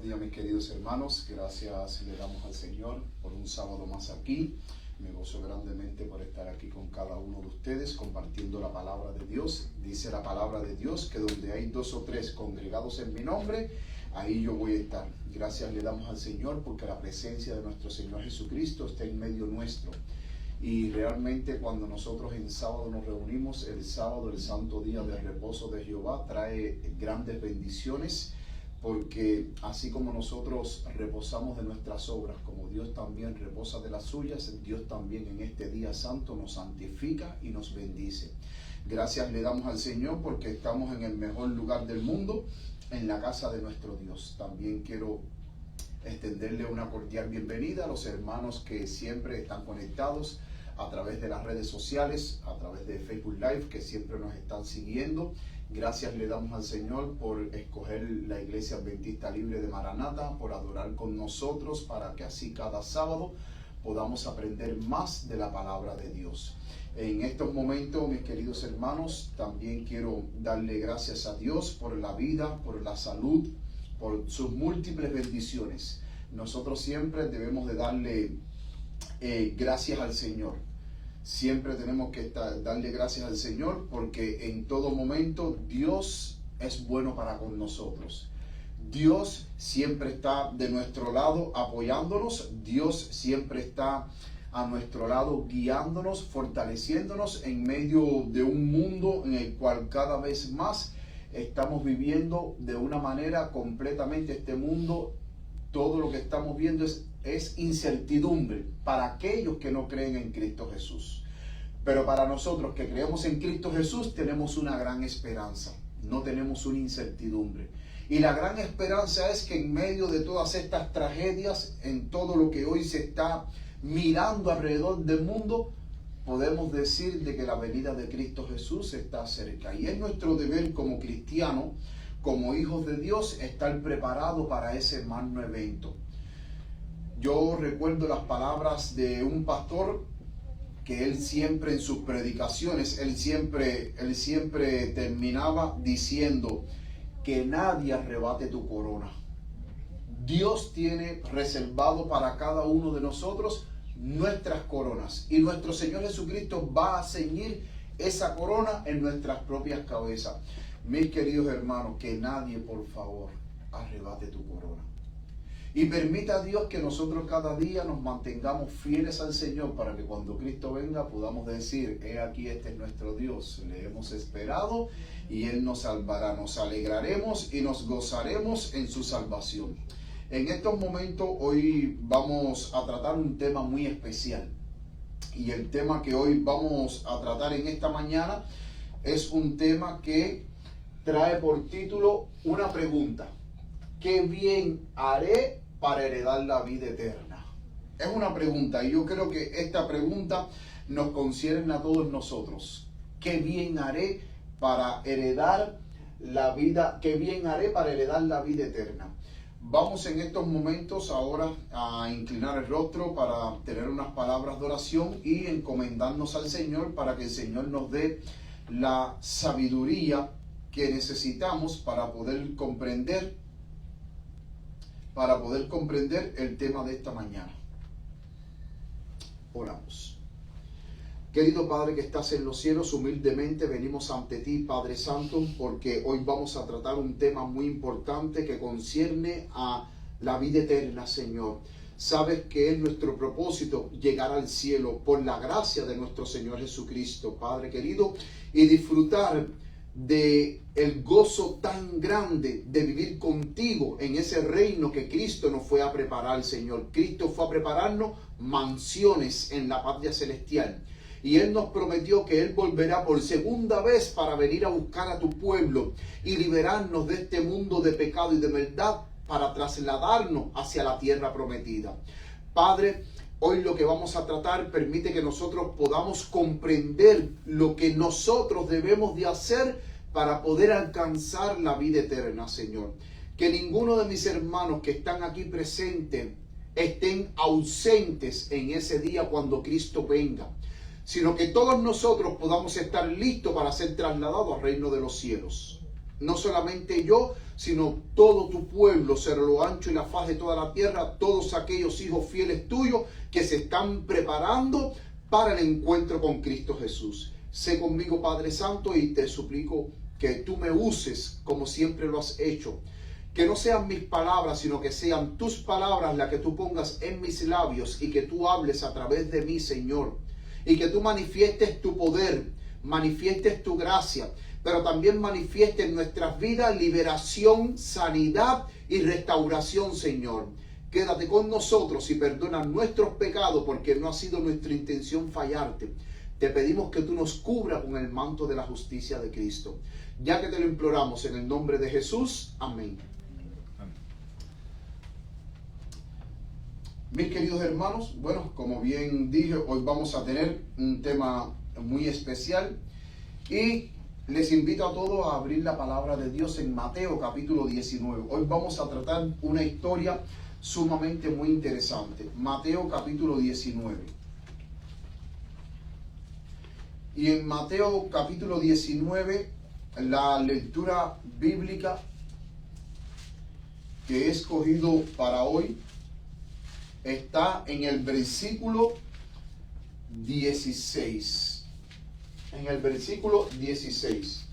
días, mis queridos hermanos. Gracias le damos al Señor por un sábado más aquí. Me gozo grandemente por estar aquí con cada uno de ustedes compartiendo la palabra de Dios. Dice la palabra de Dios que donde hay 2 o 3 congregados en mi nombre, ahí yo voy a estar. Gracias le damos al Señor porque la presencia de nuestro Señor Jesucristo está en medio nuestro. Y realmente cuando nosotros en sábado nos reunimos, el sábado, el santo día de reposo de Jehová, trae grandes bendiciones, porque así como nosotros reposamos de nuestras obras, como Dios también reposa de las suyas, Dios también en este día santo nos santifica y nos bendice. Gracias le damos al Señor porque estamos en el mejor lugar del mundo, en la casa de nuestro Dios. También quiero extenderle una cordial bienvenida a los hermanos que siempre están conectados a través de las redes sociales, a través de Facebook Live, que siempre nos están siguiendo. Gracias le damos al Señor por escoger la Iglesia Adventista Libre de Maranata, por adorar con nosotros, para que así cada sábado podamos aprender más de la palabra de Dios. En estos momentos, mis queridos hermanos, también quiero darle gracias a Dios por la vida, por la salud, por sus múltiples bendiciones. Nosotros siempre debemos de darle gracias al Señor. Siempre tenemos que darle gracias al Señor porque en todo momento Dios es bueno para con nosotros. Dios siempre está de nuestro lado apoyándonos. Dios siempre está a nuestro lado guiándonos, fortaleciéndonos en medio de un mundo en el cual cada vez más estamos viviendo de una manera completamente este mundo. Todo lo que estamos viendo es incertidumbre para aquellos que no creen en Cristo Jesús. Pero para nosotros que creemos en Cristo Jesús tenemos una gran esperanza, no tenemos una incertidumbre. Y la gran esperanza es que en medio de todas estas tragedias, en todo lo que hoy se está mirando alrededor del mundo, podemos decir de que la venida de Cristo Jesús está cerca. Y es nuestro deber como cristianos, como hijos de Dios, estar preparados para ese magno evento. Yo recuerdo las palabras de un pastor que él siempre en sus predicaciones, él siempre terminaba diciendo que nadie arrebate tu corona. Dios tiene reservado para cada uno de nosotros nuestras coronas y nuestro Señor Jesucristo va a ceñir esa corona en nuestras propias cabezas. Mis queridos hermanos, que nadie por favor arrebate tu corona. Y permita a Dios que nosotros cada día nos mantengamos fieles al Señor para que cuando Cristo venga podamos decir, he aquí este es nuestro Dios, le hemos esperado y Él nos salvará, nos alegraremos y nos gozaremos en su salvación. En estos momentos hoy vamos a tratar un tema muy especial y el tema que hoy vamos a tratar en esta mañana es un tema que trae por título una pregunta: ¿qué bien haré para heredar la vida eterna? Es una pregunta y yo creo que esta pregunta nos concierne a todos nosotros. ¿Qué bien haré para heredar la vida? ¿Qué bien haré para heredar la vida eterna? Vamos en estos momentos ahora a inclinar el rostro para tener unas palabras de oración y encomendarnos al Señor para que el Señor nos dé la sabiduría que necesitamos para poder comprender el tema de esta mañana. Oramos. Querido Padre que estás en los cielos, humildemente venimos ante ti, Padre Santo, porque hoy vamos a tratar un tema muy importante que concierne a la vida eterna, Señor. Sabes que es nuestro propósito llegar al cielo por la gracia de nuestro Señor Jesucristo, Padre querido, y disfrutar de el gozo tan grande de vivir contigo en ese reino que Cristo nos fue a preparar, Señor. Cristo fue a prepararnos mansiones en la patria celestial. Y Él nos prometió que Él volverá por segunda vez para venir a buscar a tu pueblo y liberarnos de este mundo de pecado y de maldad para trasladarnos hacia la tierra prometida. Padre, hoy lo que vamos a tratar permite que nosotros podamos comprender lo que nosotros debemos de hacer para poder alcanzar la vida eterna, Señor. Que ninguno de mis hermanos que están aquí presentes estén ausentes en ese día cuando Cristo venga, sino que todos nosotros podamos estar listos para ser trasladados al reino de los cielos. no solamente yo, sino todo tu pueblo, sobre lo ancho y la faz de toda la tierra, todos aquellos hijos fieles tuyos que se están preparando para el encuentro con Cristo Jesús. Sé conmigo, Padre Santo, y te suplico que tú me uses como siempre lo has hecho. Que no sean mis palabras, sino que sean tus palabras las que tú pongas en mis labios y que tú hables a través de mí, Señor. Y que tú manifiestes tu poder, manifiestes tu gracia, pero también manifiestes en nuestras vidas liberación, sanidad y restauración, Señor. Quédate con nosotros y perdona nuestros pecados, porque no ha sido nuestra intención fallarte. Te pedimos que tú nos cubras con el manto de la justicia de Cristo. Ya que te lo imploramos en el nombre de Jesús. Amén. Mis queridos hermanos, bueno, como bien dije, hoy vamos a tener un tema muy especial y les invito a todos a abrir la palabra de Dios en Mateo capítulo 19. Hoy vamos a tratar una historia sumamente muy interesante. Mateo capítulo 19. Y en Mateo capítulo 19, la lectura bíblica que he escogido para hoy está en el versículo 16. En el versículo 16.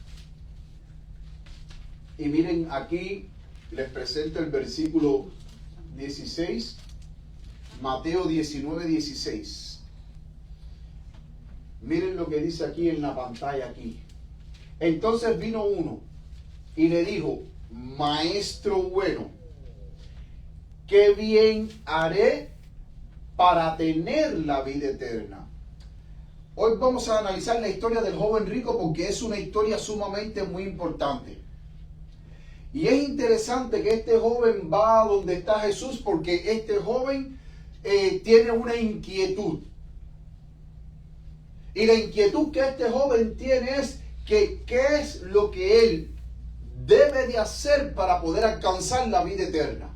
Y miren, aquí les presento el versículo 16. Mateo 19, 16. Miren lo que dice aquí en la pantalla aquí. Entonces vino uno y le dijo: Maestro bueno, ¿qué bien haré para tener la vida eterna? Hoy vamos a analizar la historia del joven rico porque es una historia sumamente muy importante. Y es interesante que este joven va a donde está Jesús porque este joven tiene una inquietud. Y la inquietud que este joven tiene es que qué es lo que él debe de hacer para poder alcanzar la vida eterna.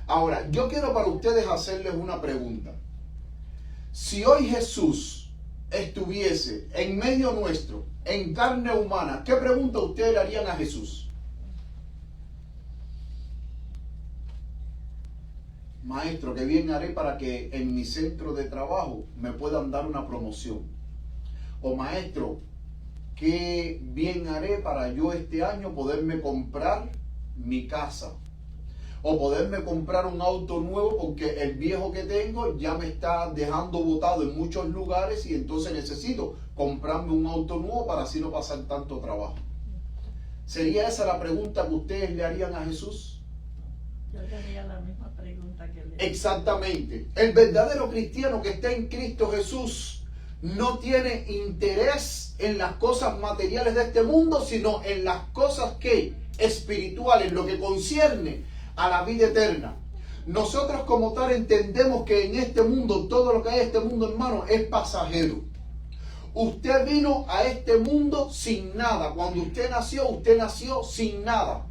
Ahora, yo quiero para ustedes hacerles una pregunta. Si hoy Jesús estuviese en medio nuestro, en carne humana, ¿qué pregunta ustedes le harían a Jesús? Maestro, ¿qué bien haré para que en mi centro de trabajo me puedan dar una promoción? O maestro, ¿qué bien haré para yo este año poderme comprar mi casa? O poderme comprar un auto nuevo porque el viejo que tengo ya me está dejando botado en muchos lugares y entonces necesito comprarme un auto nuevo para así no pasar tanto trabajo. ¿Sería esa la pregunta que ustedes le harían a Jesús? Yo le haría la misma pregunta que le... Exactamente. El verdadero cristiano que está en Cristo Jesús no tiene interés en las cosas materiales de este mundo, sino en las cosas que espirituales, lo que concierne a la vida eterna. Nosotros como tal entendemos que en este mundo, todo lo que hay en este mundo, hermano, es pasajero. Usted vino a este mundo sin nada. Cuando usted nació sin nada.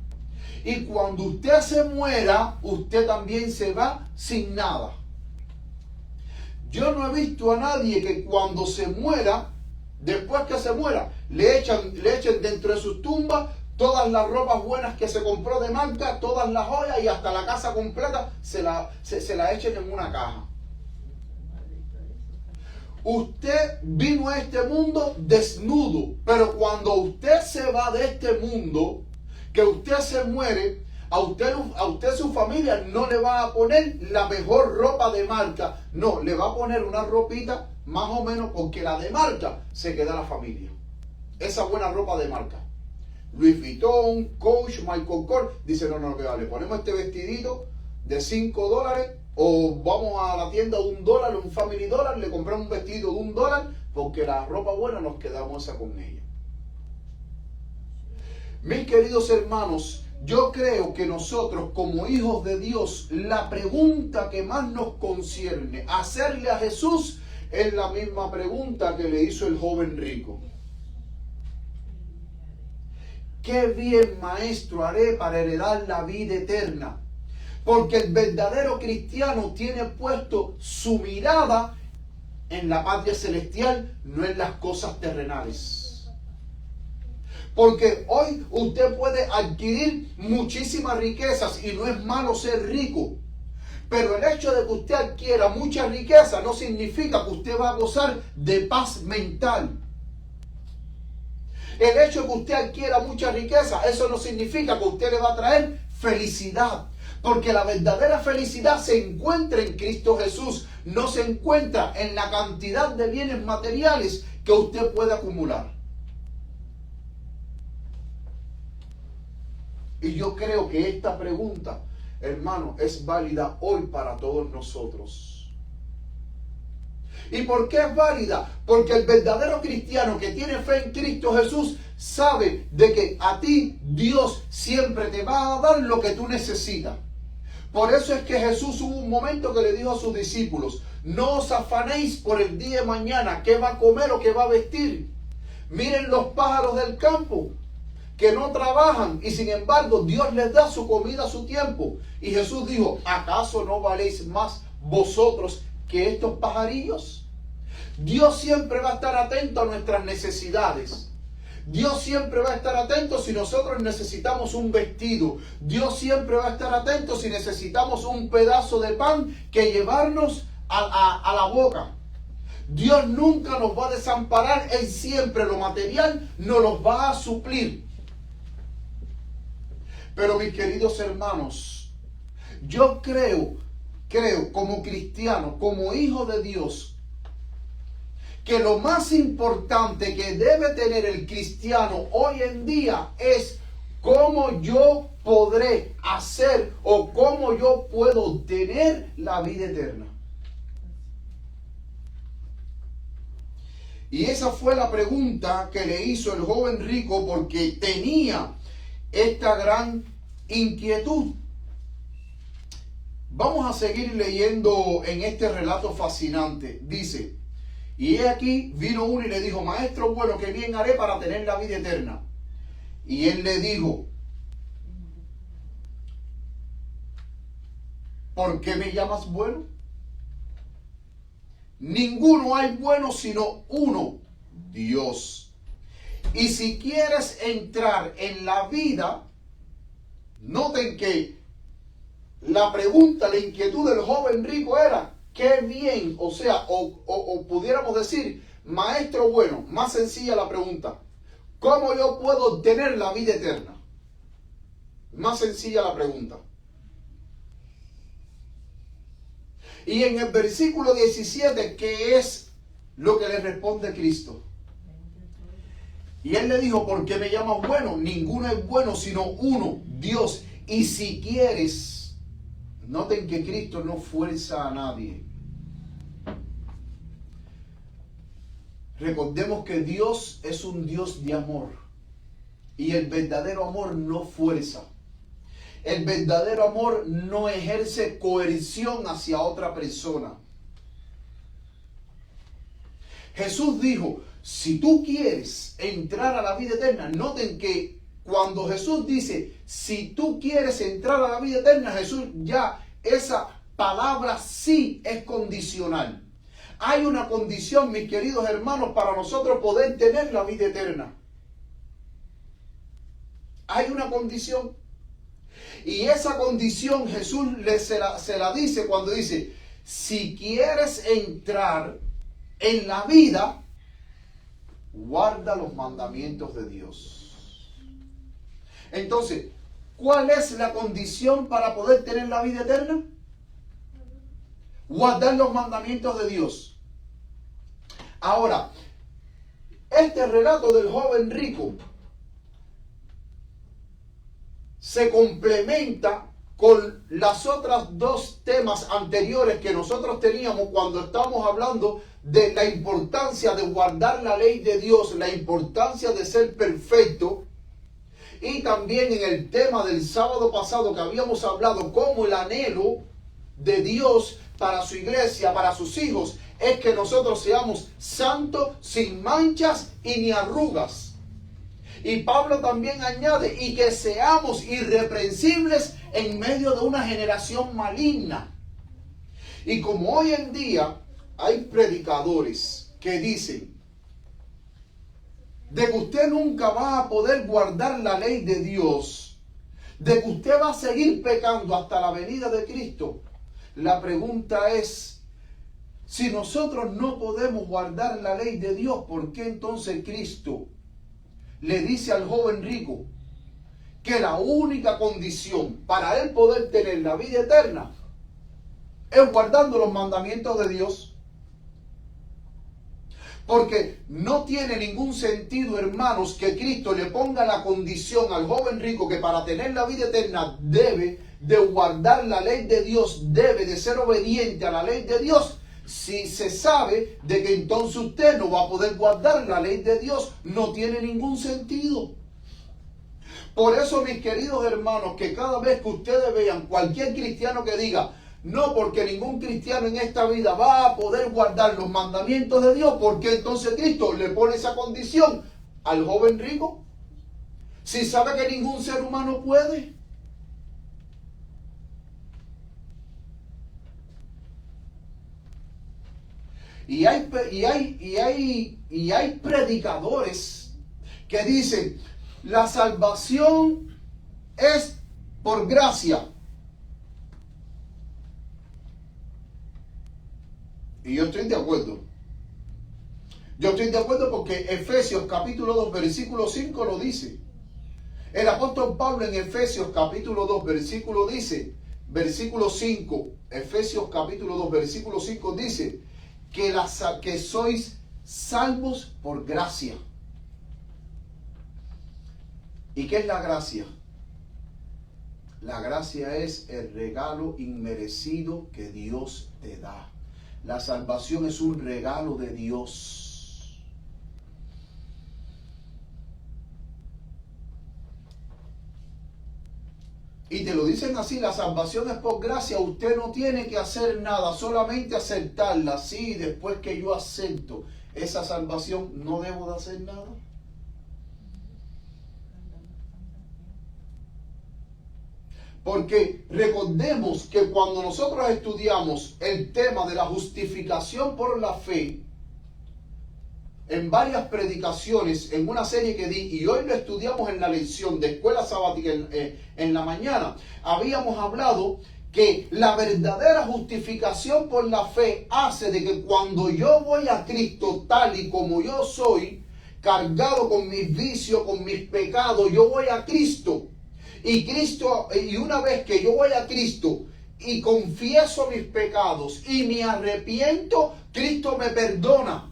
Y cuando usted se muera, usted también se va sin nada. Yo no he visto a nadie que cuando se muera, después que se muera, le echen dentro de sus tumbas todas las ropas buenas que se compró de marca, todas las joyas y hasta la casa completa se la echen en una caja. Usted vino a este mundo desnudo, pero cuando usted se va de este mundo, que usted se muere, a usted su familia no le va a poner la mejor ropa de marca, no, le va a poner una ropita más o menos porque la de marca se queda la familia. Esa buena ropa de marca. Louis Vuitton, Coach, Michael Kors, dice no, le ponemos este vestidito de $5 o vamos a la tienda de $1, un Family Dollar, le compramos un vestido de $1 porque la ropa buena nos quedamos esa con ella. Mis queridos hermanos, yo creo que nosotros como hijos de Dios, la pregunta que más nos concierne hacerle a Jesús es la misma pregunta que le hizo el joven rico. ¿Qué bien, maestro, haré para heredar la vida eterna? Porque el verdadero cristiano tiene puesto su mirada en la patria celestial, no en las cosas terrenales. Porque hoy usted puede adquirir muchísimas riquezas y no es malo ser rico. Pero el hecho de que usted adquiera mucha riqueza no significa que usted va a gozar de paz mental. El hecho de que usted adquiera mucha riqueza, eso no significa que usted le va a traer felicidad. Porque la verdadera felicidad se encuentra en Cristo Jesús. No se encuentra en la cantidad de bienes materiales que usted puede acumular. Y yo creo que esta pregunta, hermano, es válida hoy para todos nosotros. ¿Y por qué es válida? Porque el verdadero cristiano que tiene fe en Cristo Jesús sabe de que a ti Dios siempre te va a dar lo que tú necesitas. Por eso es que Jesús hubo un momento que le dijo a sus discípulos: no os afanéis por el día de mañana, qué va a comer o qué va a vestir. Miren los pájaros del campo, que no trabajan y sin embargo Dios les da su comida a su tiempo. Y Jesús dijo: ¿acaso no valéis más vosotros que estos pajarillos? Dios siempre va a estar atento a nuestras necesidades. Dios siempre va a estar atento si nosotros necesitamos un vestido. Dios siempre va a estar atento si necesitamos un pedazo de pan que llevarnos a la boca. Dios nunca nos va a desamparar. Él siempre lo material nos los va a suplir. Pero mis queridos hermanos, yo creo como cristiano, como hijo de Dios, que lo más importante que debe tener el cristiano hoy en día es cómo yo podré hacer o cómo yo puedo obtener la vida eterna. Y esa fue la pregunta que le hizo el joven rico, porque tenía esta gran inquietud. Vamos a seguir leyendo en este relato fascinante. Dice: y he aquí, vino uno y le dijo: maestro bueno, ¿qué bien haré para tener la vida eterna? Y él le dijo: ¿por qué me llamas bueno? Ninguno hay bueno sino uno, Dios. Y si quieres entrar en la vida, noten que la pregunta, la inquietud del joven rico era: qué bien, o sea, o pudiéramos decir, maestro bueno. Más sencilla la pregunta: ¿cómo yo puedo obtener la vida eterna? Más sencilla la pregunta. Y en el versículo 17, ¿qué es lo que le responde Cristo? Y él le dijo: ¿por qué me llamas bueno? Ninguno es bueno sino uno, Dios. Y si quieres, noten que Cristo no fuerza a nadie. Recordemos que Dios es un Dios de amor. Y el verdadero amor no fuerza. El verdadero amor no ejerce coerción hacia otra persona. Jesús dijo: si tú quieres entrar a la vida eterna, noten que cuando Jesús dice, si tú quieres entrar a la vida eterna, Jesús ya, esa palabra sí es condicional. Hay una condición, mis queridos hermanos, para nosotros poder tener la vida eterna. Hay una condición. Y esa condición Jesús se la dice cuando dice: si quieres entrar en la vida, guarda los mandamientos de Dios. Entonces, ¿cuál es la condición para poder tener la vida eterna? Guardar los mandamientos de Dios. Ahora, este relato del joven rico se complementa con las otras dos temas anteriores que nosotros teníamos cuando estábamos hablando de la importancia de guardar la ley de Dios, la importancia de ser perfecto, y también en el tema del sábado pasado que habíamos hablado como el anhelo de Dios para su iglesia, para sus hijos, es que nosotros seamos santos, sin manchas y ni arrugas. Y Pablo también añade: y que seamos irreprensibles en medio de una generación maligna. Y como hoy en día hay predicadores que dicen: de que usted nunca va a poder guardar la ley de Dios, de que usted va a seguir pecando hasta la venida de Cristo, la pregunta es, si nosotros no podemos guardar la ley de Dios, ¿por qué entonces Cristo le dice al joven rico que la única condición para él poder tener la vida eterna es guardando los mandamientos de Dios? Porque no tiene ningún sentido, hermanos, que Cristo le ponga la condición al joven rico que para tener la vida eterna debe de guardar la ley de Dios, debe de ser obediente a la ley de Dios, si se sabe de que entonces usted no va a poder guardar la ley de Dios. No tiene ningún sentido. Por eso, mis queridos hermanos, que cada vez que ustedes vean cualquier cristiano que diga, no, porque ningún cristiano en esta vida va a poder guardar los mandamientos de Dios, porque entonces Cristo le pone esa condición al joven rico, si sabe que ningún ser humano puede. Y hay predicadores que dicen, la salvación es por gracia. Y yo estoy de acuerdo. Yo estoy de acuerdo porque Efesios capítulo 2, versículo 5 lo dice. El apóstol Pablo en Efesios capítulo 2, versículo 5, Efesios capítulo 2, versículo 5 dice que sois salvos por gracia. ¿Y qué es la gracia? La gracia es el regalo inmerecido que Dios te da. La salvación es un regalo de Dios. Y te lo dicen así, la salvación es por gracia, usted no tiene que hacer nada, solamente aceptarla. Sí, después que yo acepto esa salvación, no debo de hacer nada. Porque recordemos que cuando nosotros estudiamos el tema de la justificación por la fe, en varias predicaciones, en una serie que di, y hoy lo estudiamos en la lección de escuela sabática en la mañana, habíamos hablado que la verdadera justificación por la fe hace de que cuando yo voy a Cristo tal y como yo soy, cargado con mis vicios, con mis pecados, yo voy a Cristo. Y una vez que yo voy a Cristo y confieso mis pecados y me arrepiento, Cristo me perdona.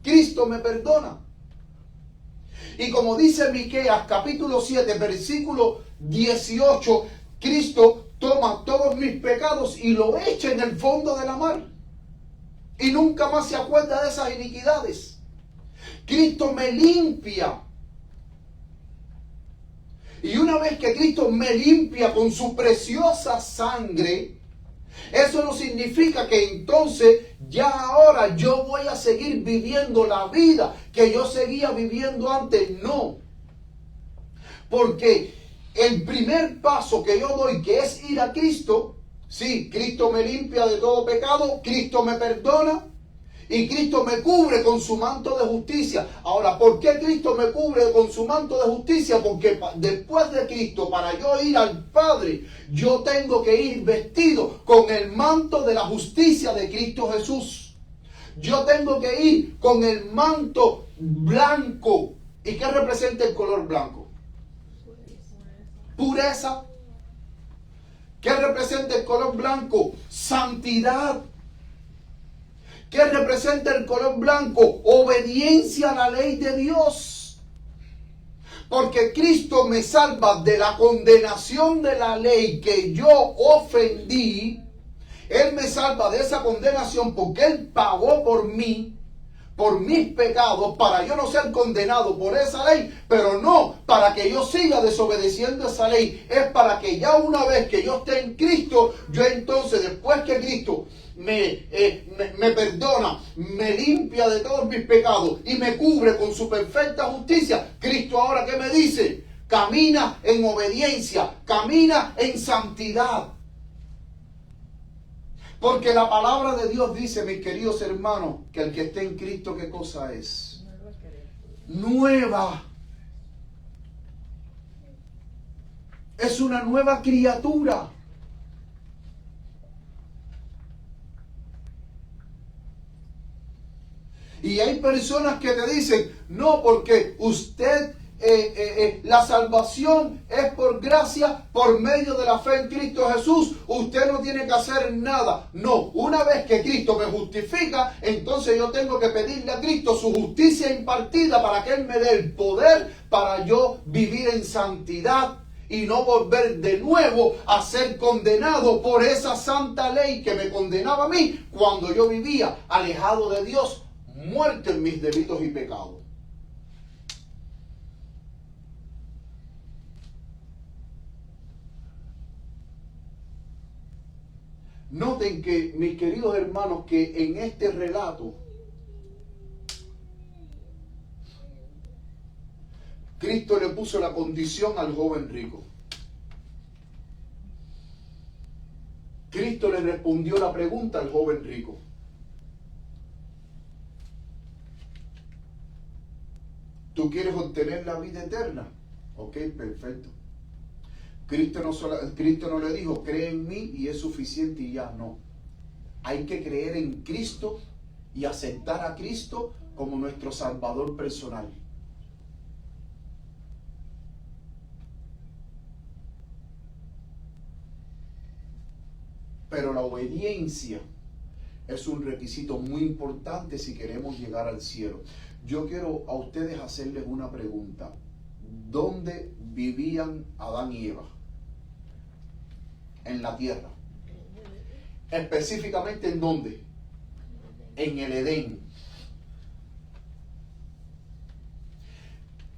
Cristo me perdona. Y como dice Miqueas capítulo 7, versículo 18, Cristo toma todos mis pecados y lo echa en el fondo de la mar. Y nunca más se acuerda de esas iniquidades. Cristo me limpia. Y una vez que Cristo me limpia con su preciosa sangre, eso no significa que entonces ya ahora yo voy a seguir viviendo la vida que yo seguía viviendo antes. No. Porque el primer paso que yo doy, que es ir a Cristo, sí, Cristo me limpia de todo pecado, Cristo me perdona y Cristo me cubre con su manto de justicia. Ahora, ¿por qué Cristo me cubre con su manto de justicia? Porque después de Cristo, para yo ir al Padre, yo tengo que ir vestido con el manto de la justicia de Cristo Jesús. Yo tengo que ir con el manto blanco. ¿Y qué representa el color blanco? Pureza. ¿Qué representa el color blanco? Santidad. ¿Qué representa el color blanco? Obediencia a la ley de Dios. Porque Cristo me salva de la condenación de la ley que yo ofendí. Él me salva de esa condenación porque Él pagó por mí, por mis pecados, para yo no ser condenado por esa ley, pero no para que yo siga desobedeciendo esa ley. Es para que ya una vez que yo esté en Cristo, yo entonces, después que Cristo me perdona, me limpia de todos mis pecados y me cubre con su perfecta justicia, Cristo ahora ¿qué me dice? Camina en obediencia, camina en santidad. Porque la palabra de Dios dice, mis queridos hermanos, que el que esté en Cristo, ¿qué cosa es? Nueva. Es una nueva criatura. Y hay personas que te dicen, no, porque usted, la salvación es por gracia, por medio de la fe en Cristo Jesús. Usted no tiene que hacer nada. No, una vez que Cristo me justifica, entonces yo tengo que pedirle a Cristo su justicia impartida para que Él me dé el poder para yo vivir en santidad y no volver de nuevo a ser condenado por esa santa ley que me condenaba a mí cuando yo vivía alejado de Dios, muerto en mis delitos y pecados. Noten que, mis queridos hermanos, que en este relato Cristo le puso la condición al joven rico. Cristo le respondió la pregunta al joven rico. ¿Tú quieres obtener la vida eterna? Ok, perfecto. Cristo no le dijo, cree en mí y es suficiente y ya, no. Hay que creer en Cristo y aceptar a Cristo como nuestro Salvador personal. Pero la obediencia es un requisito muy importante si queremos llegar al cielo. Yo quiero a ustedes hacerles una pregunta. ¿Dónde vivían Adán y Eva? En la tierra. Específicamente, ¿en dónde? En el Edén.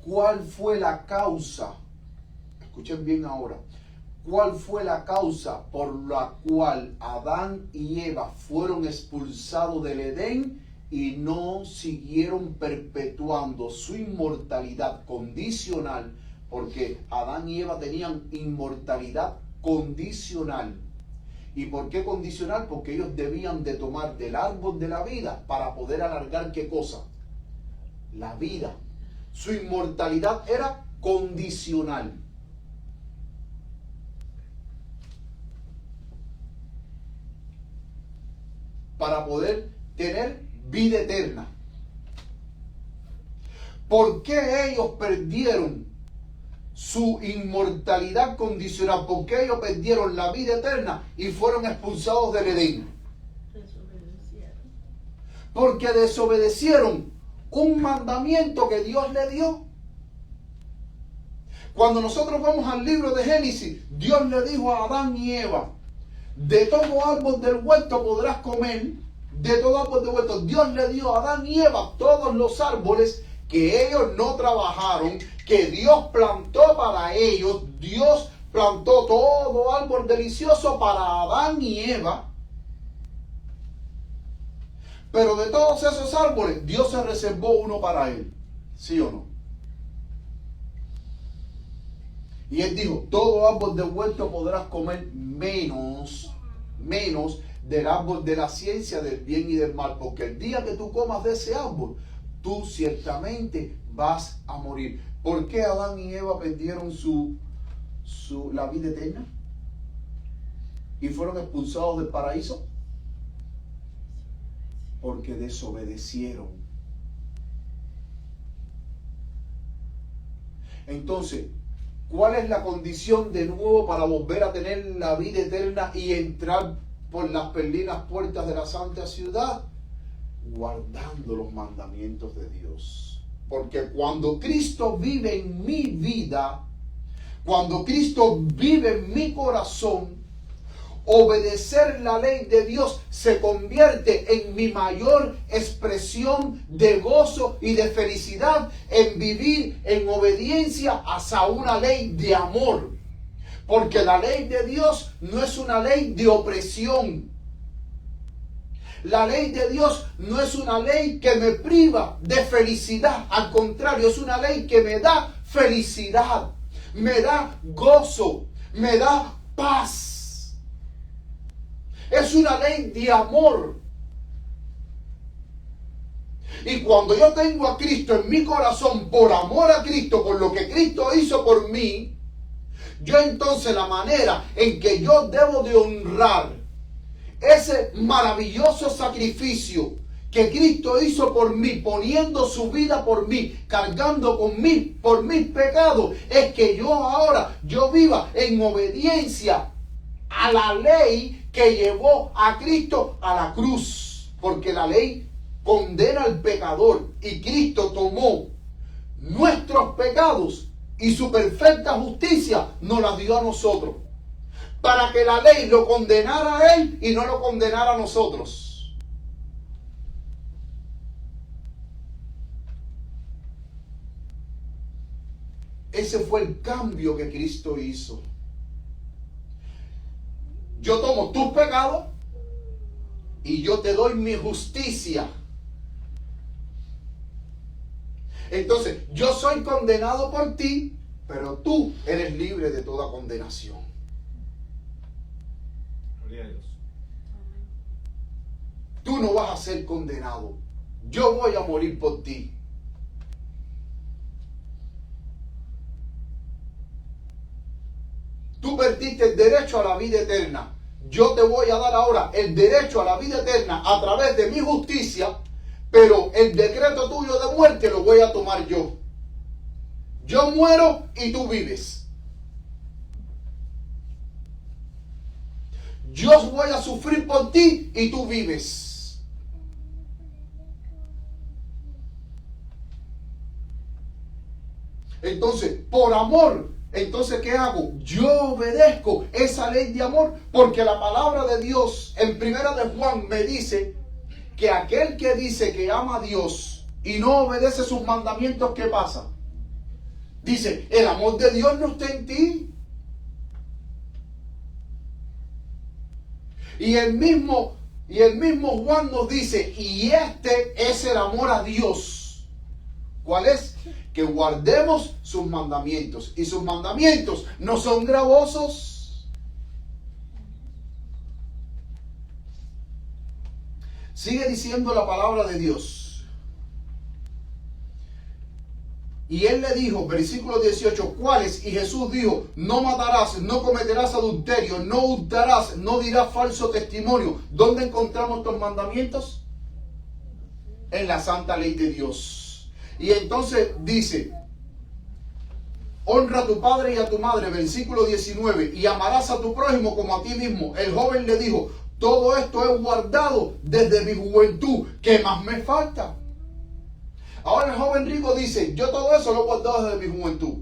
¿Cuál fue la causa? Escuchen bien ahora. ¿Cuál fue la causa por la cual Adán y Eva fueron expulsados del Edén y no siguieron perpetuando su inmortalidad condicional? Porque Adán y Eva tenían inmortalidad condicional. ¿Y por qué condicional? Porque ellos debían de tomar del árbol de la vida para poder alargar ¿qué cosa? La vida. Su inmortalidad era condicional. Para poder tener vida eterna. ¿Por qué ellos perdieron su inmortalidad condicional? ¿Por qué ellos perdieron la vida eterna y fueron expulsados del Edén? Desobedecieron. Porque desobedecieron un mandamiento que Dios le dio. Cuando nosotros vamos al libro de Génesis, Dios le dijo a Adán y Eva, de todo árbol del huerto podrás comer, de todo árbol del huerto. Dios le dio a Adán y Eva todos los árboles que ellos no trabajaron, que Dios plantó para ellos. Dios plantó todo árbol delicioso para Adán y Eva. Pero de todos esos árboles, Dios se reservó uno para él. ¿Sí o no? Y él dijo, todo árbol del huerto podrás comer menos del árbol de la ciencia del bien y del mal. Porque el día que tú comas de ese árbol, tú ciertamente vas a morir. ¿Por qué Adán y Eva perdieron la vida eterna? ¿Y fueron expulsados del paraíso? Porque desobedecieron. Entonces, ¿cuál es la condición de nuevo para volver a tener la vida eterna y entrar por las perlinas puertas de la santa ciudad? Guardando los mandamientos de Dios. Porque cuando Cristo vive en mi vida, cuando Cristo vive en mi corazón, obedecer la ley de Dios se convierte en mi mayor expresión de gozo y de felicidad, en vivir en obediencia hacia una ley de amor. Porque la ley de Dios no es una ley de opresión. La ley de Dios no es una ley que me priva de felicidad. Al contrario, es una ley que me da felicidad, me da gozo, me da paz. Es Es una ley de amor. Y cuando yo tengo a Cristo en mi corazón, por amor a Cristo, por lo que Cristo hizo por mí, yo entonces la manera en que yo debo de honrar ese maravilloso sacrificio que Cristo hizo por mí, poniendo su vida por mí, cargando con mí, por mis pecados, es que yo viva en obediencia a la ley que llevó a Cristo a la cruz. Porque la ley condena al pecador y Cristo tomó nuestros pecados y su perfecta justicia nos la dio a nosotros, para que la ley lo condenara a él y no lo condenara a nosotros. Ese fue el cambio que Cristo hizo. Yo tomo tus pecados y yo te doy mi justicia. Entonces, yo soy condenado por ti, pero tú eres libre de toda condenación. Gloria a Dios. Tú no vas a ser condenado. Yo voy a morir por ti. Tú perdiste el derecho a la vida eterna. Yo te voy a dar ahora el derecho a la vida eterna a través de mi justicia, pero el decreto tuyo de muerte lo voy a tomar yo. Yo muero y tú vives. Yo voy a sufrir por ti y tú vives. Entonces, por amor, entonces, ¿qué hago? Yo obedezco esa ley de amor, porque la palabra de Dios en 1 de Juan me dice que aquel que dice que ama a Dios y no obedece sus mandamientos, ¿qué pasa? Dice, el amor de Dios no está en ti. Y el mismo Juan nos dice, y este es el amor a Dios. ¿Cuál es? Que guardemos sus mandamientos. Y sus mandamientos no son gravosos. Sigue diciendo la palabra de Dios. Y él le dijo, versículo 18, ¿cuáles? Y Jesús dijo, no matarás, no cometerás adulterio, no hurtarás, no dirás falso testimonio. ¿Dónde encontramos estos mandamientos? En la santa ley de Dios. Y entonces dice, honra a tu padre y a tu madre, versículo 19, y amarás a tu prójimo como a ti mismo. El joven le dijo, todo esto he guardado desde mi juventud, ¿qué más me falta? Ahora el joven rico dice, yo todo eso lo he guardado desde mi juventud.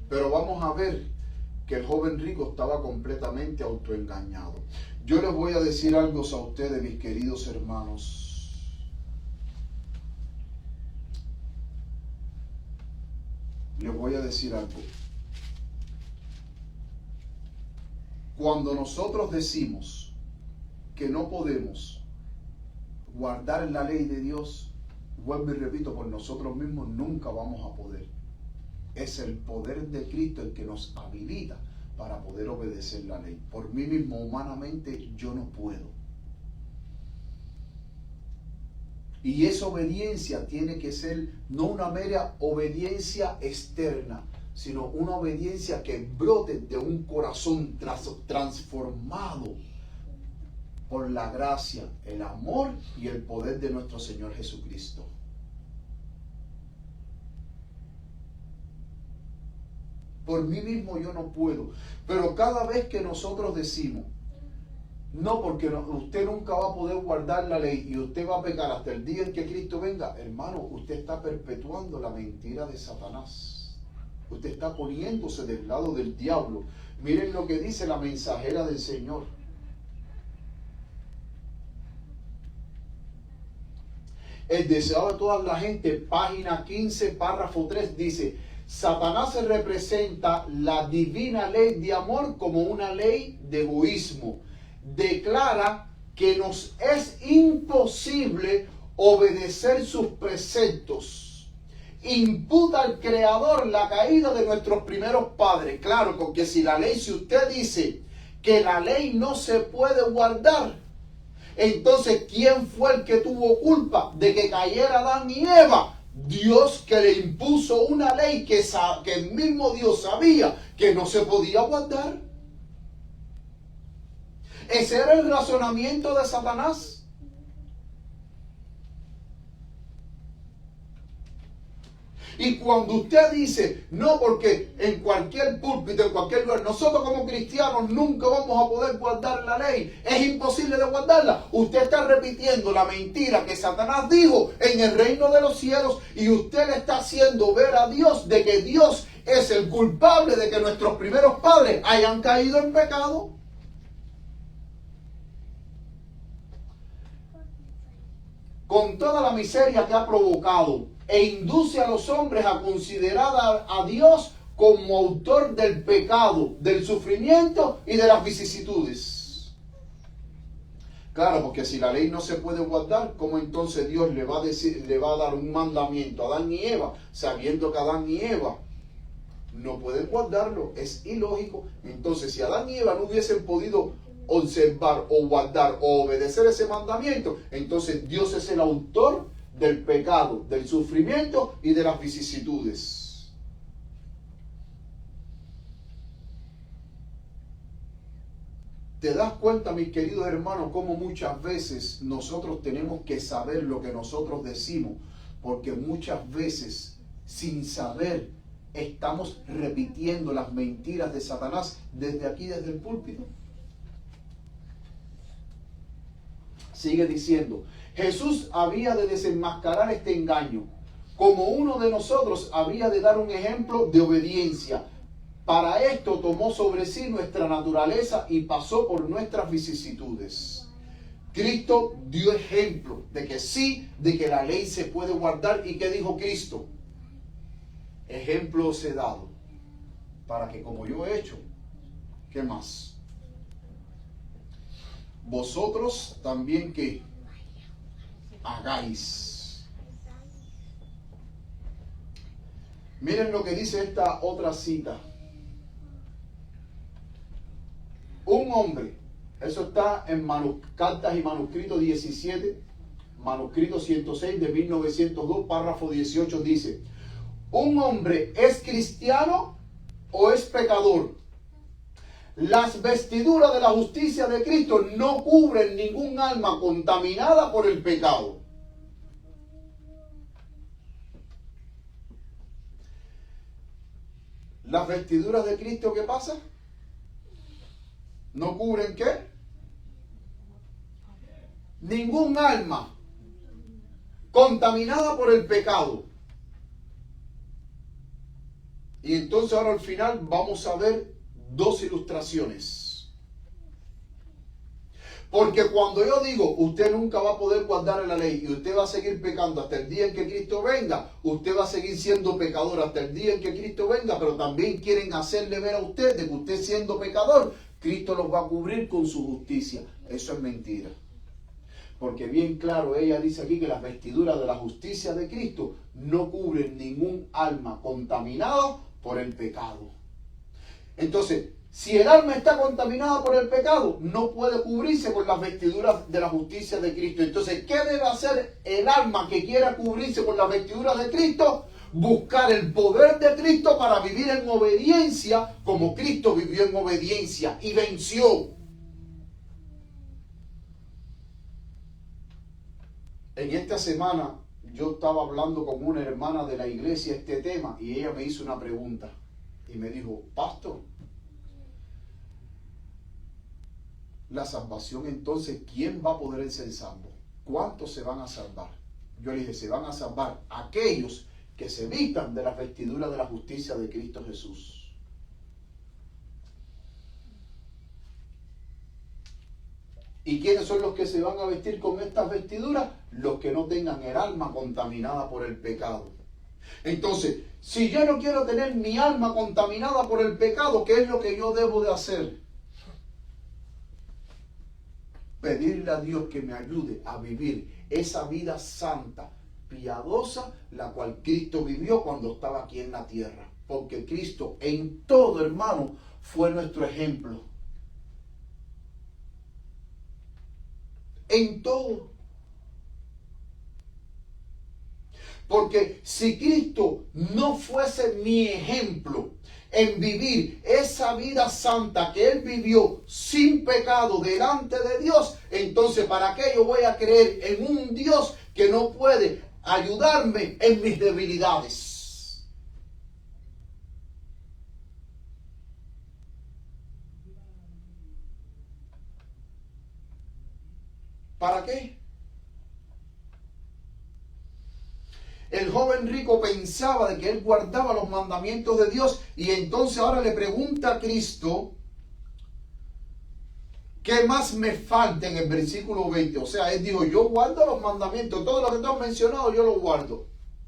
Pero vamos a ver que el joven rico estaba completamente autoengañado. Yo les voy a decir algo a ustedes, mis queridos hermanos. Les voy a decir algo. Cuando nosotros decimos que no podemos guardar la ley de Dios, vuelvo y repito, por nosotros mismos nunca vamos a poder. Es el poder de Cristo el que nos habilita para poder obedecer la ley. Por mí mismo, humanamente, yo no puedo. Y esa obediencia tiene que ser no una mera obediencia externa, sino una obediencia que brote de un corazón transformado por la gracia, el amor y el poder de nuestro Señor Jesucristo. Por mí mismo yo no puedo, pero cada vez que nosotros decimos, no, porque usted nunca va a poder guardar la ley y usted va a pecar hasta el día en que Cristo venga, hermano, usted está perpetuando la mentira de Satanás. Usted está poniéndose del lado del diablo. Miren lo que dice la mensajera del Señor. El deseo de toda la gente, página 15, párrafo 3, dice, Satanás se representa la divina ley de amor como una ley de egoísmo. Declara que nos es imposible obedecer sus preceptos. Imputa al Creador la caída de nuestros primeros padres. Claro, porque si usted dice que la ley no se puede guardar. Entonces, ¿quién fue el que tuvo culpa de que cayera Adán y Eva? Dios, que le impuso una ley que el mismo Dios sabía que no se podía guardar. Ese era el razonamiento de Satanás. Y cuando usted dice, no, porque en cualquier púlpito, en cualquier lugar, nosotros como cristianos nunca vamos a poder guardar la ley, es imposible de guardarla, usted está repitiendo la mentira que Satanás dijo en el reino de los cielos, y usted le está haciendo ver a Dios de que Dios es el culpable de que nuestros primeros padres hayan caído en pecado. Con toda la miseria que ha provocado, e induce a los hombres a considerar a Dios como autor del pecado, del sufrimiento y de las vicisitudes. Claro, porque si la ley no se puede guardar, ¿cómo entonces Dios le va a dar un mandamiento a Adán y Eva, sabiendo que Adán y Eva no pueden guardarlo? Es ilógico. Entonces, si Adán y Eva no hubiesen podido observar o guardar o obedecer ese mandamiento, entonces Dios es el autor del pecado, del sufrimiento y de las vicisitudes. ¿Te das cuenta, mis queridos hermanos, cómo muchas veces nosotros tenemos que saber lo que nosotros decimos? Porque muchas veces, sin saber, estamos repitiendo las mentiras de Satanás desde aquí, desde el púlpito. Sigue diciendo, Jesús había de desenmascarar este engaño. Como uno de nosotros, había de dar un ejemplo de obediencia. Para esto tomó sobre sí nuestra naturaleza y pasó por nuestras vicisitudes. Cristo dio ejemplo de que sí, de que la ley se puede guardar. ¿Y qué dijo Cristo? Ejemplo os he dado, para que como yo he hecho, ¿qué más? Vosotros también que hagáis. Miren lo que dice esta otra cita. Un hombre, eso está en Cartas y Manuscritos 17, Manuscrito 106 de 1902, párrafo 18, dice: ¿un hombre es cristiano o es pecador? Las vestiduras de la justicia de Cristo no cubren ningún alma contaminada por el pecado. ¿Las vestiduras de Cristo qué pasa? ¿No cubren qué? Ningún alma contaminada por el pecado. Y entonces ahora al final vamos a ver dos ilustraciones. Porque cuando yo digo, usted nunca va a poder guardar la ley y usted va a seguir pecando hasta el día en que Cristo venga, usted va a seguir siendo pecador hasta el día en que Cristo venga, pero también quieren hacerle ver a usted de que usted siendo pecador, Cristo los va a cubrir con su justicia. Eso es mentira. Porque bien claro, ella dice aquí que las vestiduras de la justicia de Cristo no cubren ningún alma contaminada por el pecado. Entonces, si el alma está contaminada por el pecado, no puede cubrirse con las vestiduras de la justicia de Cristo. Entonces, ¿qué debe hacer el alma que quiera cubrirse con las vestiduras de Cristo? Buscar el poder de Cristo para vivir en obediencia como Cristo vivió en obediencia y venció. En esta semana yo estaba hablando con una hermana de la iglesia este tema y ella me hizo una pregunta y me dijo: pastor, la salvación entonces, ¿quién va a poder ser salvo? ¿Cuántos se van a salvar? Yo le dije: se van a salvar aquellos que se vistan de las vestiduras de la justicia de Cristo Jesús. ¿Y quiénes son los que se van a vestir con estas vestiduras? Los que no tengan el alma contaminada por el pecado. Entonces, si yo no quiero tener mi alma contaminada por el pecado, ¿qué es lo que yo debo de hacer? Pedirle a Dios que me ayude a vivir esa vida santa, piadosa, la cual Cristo vivió cuando estaba aquí en la tierra. Porque Cristo en todo, hermano, fue nuestro ejemplo. en todo. Porque si Cristo no fuese mi ejemplo en vivir esa vida santa que Él vivió sin pecado delante de Dios, entonces ¿para qué yo voy a creer en un Dios que no puede ayudarme en mis debilidades? ¿Para qué? El joven rico pensaba de que él guardaba los mandamientos de Dios y entonces ahora le pregunta a Cristo, ¿qué más me falta en el versículo 20? O sea, él dijo, yo guardo los mandamientos, todo lo que tú has mencionado yo lo guardo.